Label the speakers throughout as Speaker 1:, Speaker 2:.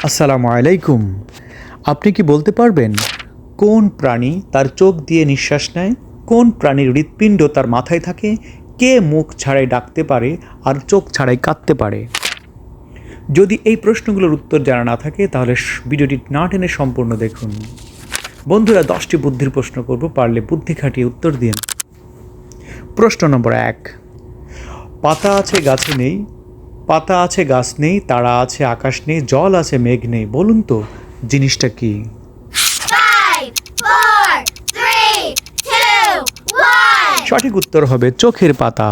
Speaker 1: আসসালামু আলাইকুম। আপনি কি বলতে পারবেন কোন প্রাণী তার চোখ দিয়ে নিঃশ্বাস নেয়? কোন প্রাণীর হৃৎপিণ্ড তার মাথায় থাকে? কে মুখ ছাড়াই ডাকতে পারে আর চোখ ছাড়াই কাঁদতে পারে? যদি এই প্রশ্নগুলোর উত্তর জানা না থাকে তাহলে ভিডিওটি না টেনে সম্পূর্ণ দেখুন। বন্ধুরা, 10টি বুদ্ধির প্রশ্ন করব, পারলে বুদ্ধি খাটিয়ে উত্তর দিন। প্রশ্ন নম্বর 1। পাতা আছে গাছে নেই, পাতা আছে গাছ নেই, তারা আছে আকাশ নেই, জল আছে মেঘ নেই, বলুন তো জিনিসটা কি?
Speaker 2: 5, 4, 3, 2, 1.
Speaker 1: সঠিক উত্তর হবে চোখের পাতা।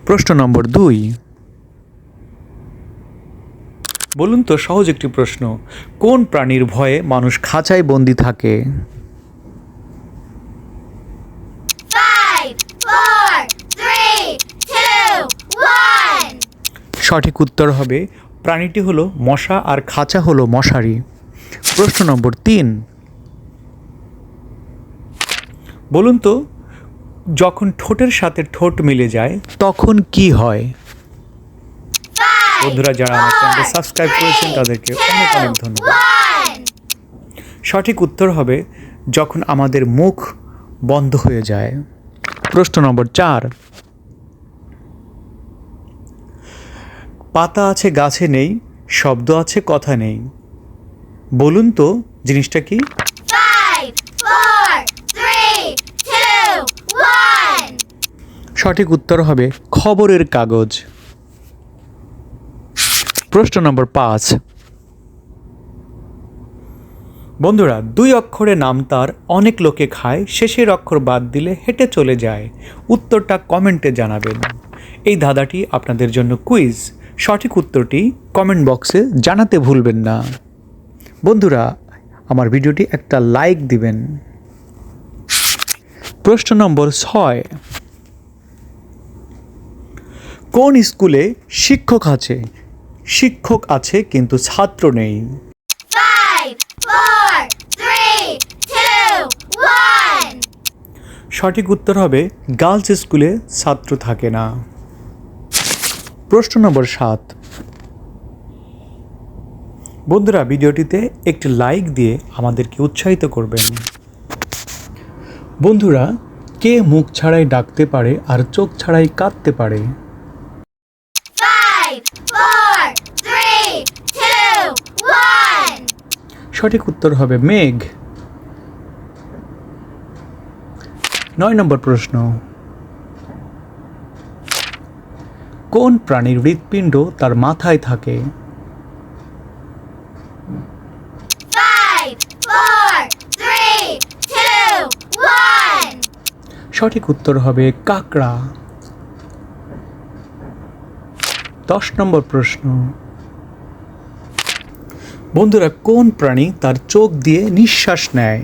Speaker 1: প্রশ্ন নম্বর 2। বলুন তো, সহজ একটি প্রশ্ন, কোন প্রাণীর ভয়ে মানুষ খাঁচায় বন্দি থাকে?
Speaker 2: 5, 4, 3, 2, 1.
Speaker 1: সঠিক উত্তর হবে প্রাণীটি হলো মশা আর খাঁচা হলো মশারি। প্রশ্ন নম্বর 3। বলুন তো, যখন ঠোঁটের সাথে ঠোঁট মিলে যায় তখন কি হয়?
Speaker 2: 5,
Speaker 1: বন্ধুরা, যারা আমার চ্যানেলটি সাবস্ক্রাইব করেছেন তাদেরকে অনেক অনেক ধন্যবাদ।
Speaker 2: 1.
Speaker 1: সঠিক উত্তর হবে যখন আমাদের মুখ বন্ধ হয়ে যায়। প্রশ্ন নম্বর 4। পাতা আছে গাছে নেই, শব্দ আছে কথা নেই, বলুন তো জিনিসটা কি?
Speaker 2: 5, 4, 3, 2, 1.
Speaker 1: সঠিক উত্তর হবে খবরের কাগজ। প্রশ্ন নম্বর 5। বন্ধুরা, 2 অক্ষরে নাম তার, অনেক লোকে খায়, শেষের অক্ষর বাদ দিলে হেঁটে চলে যায়, উত্তরটা কমেন্টে জানাবেন। এই ধাঁধাটি আপনাদের জন্য কুইজ। সঠিক উত্তরটি কমেন্ট বক্সে জানাতে ভুলবেন না। বন্ধুরা, আমার ভিডিওটি একটা লাইক দিবেন। প্রশ্ন নম্বর 6। কোন স্কুলে শিক্ষক আছে কিন্তু ছাত্র নেই?
Speaker 2: 5, 4, 3, 2, 1.
Speaker 1: সঠিক উত্তর হবে গার্লস স্কুলে ছাত্র থাকে না। প্রশ্ন নম্বর 7। বন্ধুরা, ভিডিওটিতে একটি লাইক দিয়ে আমাদেরকে উৎসাহিত করবেন। বন্ধুরা, কে মুখ ছাড়াই ডাকতে পারে আর চোখ ছাড়াই কাঁদতে পারে?
Speaker 2: 5, 4, 3, 2, 1.
Speaker 1: সঠিক উত্তর হবে মেঘ। 9 নম্বর প্রশ্ন। কোন প্রাণীর হৃৎপিণ্ড তার মাথায় থাকে?
Speaker 2: 5, 4, 3, 2, 1.
Speaker 1: সঠিক উত্তর হবে কাকড়া। 10 নম্বর প্রশ্ন। বন্ধুরা, কোন প্রাণী তার চোখ দিয়ে নিঃশ্বাস নেয়?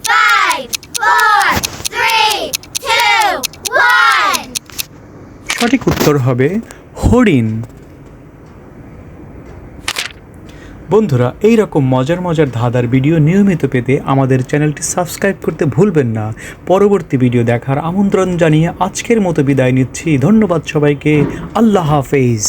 Speaker 2: 5, 4, 3, 2, 1.
Speaker 1: সঠিক উত্তর হবে হরিণ। বন্ধুরা, এই রকম মজার মজার ধাঁধার ভিডিও নিয়মিত পেতে আমাদের চ্যানেলটি সাবস্ক্রাইব করতে ভুলবেন না। পরবর্তী ভিডিও দেখার আমন্ত্রণ জানিয়ে আজকের মতো বিদায় নিচ্ছি। ধন্যবাদ সবাইকে। আল্লাহ হাফেজ।